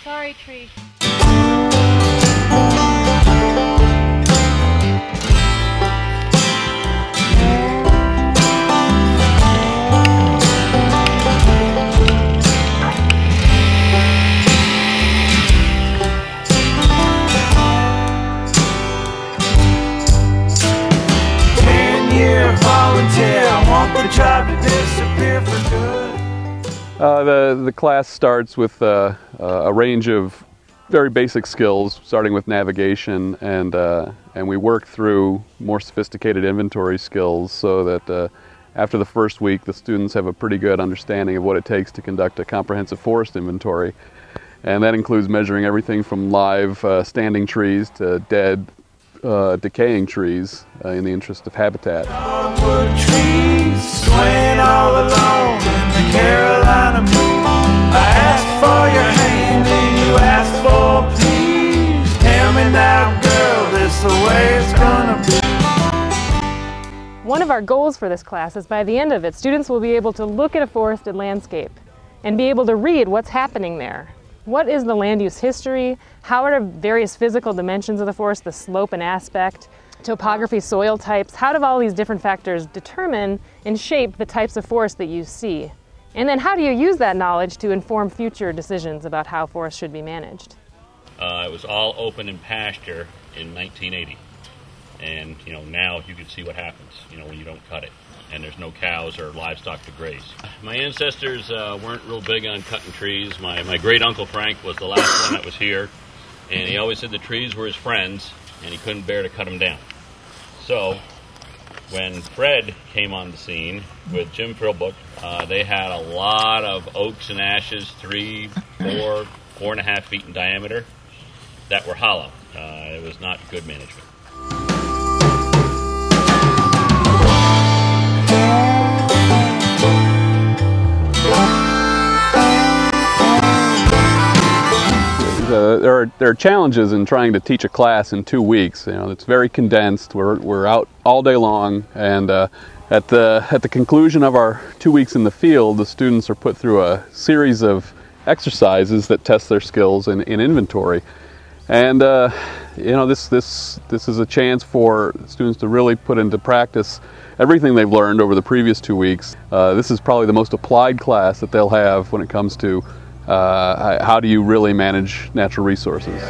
Sorry, tree. The tribe to disappear for good. The class starts with a range of very basic skills, starting with navigation, and we work through more sophisticated inventory skills so that after the first week the students have a pretty good understanding of what it takes to conduct a comprehensive forest inventory. And that includes measuring everything from live standing trees to dead decaying trees in the interest of habitat. Dogwood trees swaying all alone in the Carolina moon. I asked for your hand and you asked for please. Tell me now, girl, this the way it's gonna be. One of our goals for this class is by the end of it, students will be able to look at a forested landscape and be able to read what's happening there. What is the land use history? How are the various physical dimensions of the forest, the slope and aspect, topography, soil types? How do all these different factors determine and shape the types of forest that you see? And then how do you use that knowledge to inform future decisions about how forests should be managed? It was all open and pasture in 1980. And now you can see what happens, when you don't cut it. And there's no cows or livestock to graze. My ancestors weren't real big on cutting trees. My great uncle Frank was the last one that was here, and he always said the trees were his friends, and he couldn't bear to cut them down. So when Fred came on the scene with Jim Philbrook, they had a lot of oaks and ashes, 3, 4, 4.5 feet in diameter, that were hollow. It was not good management. There are challenges in trying to teach a class in 2 weeks. It's very condensed. We're out all day long, and at the conclusion of our 2 weeks in the field, the students are put through a series of exercises that test their skills in inventory. And this is a chance for students to really put into practice everything they've learned over the previous 2 weeks. This is probably the most applied class that they'll have when it comes to how do you really manage natural resources.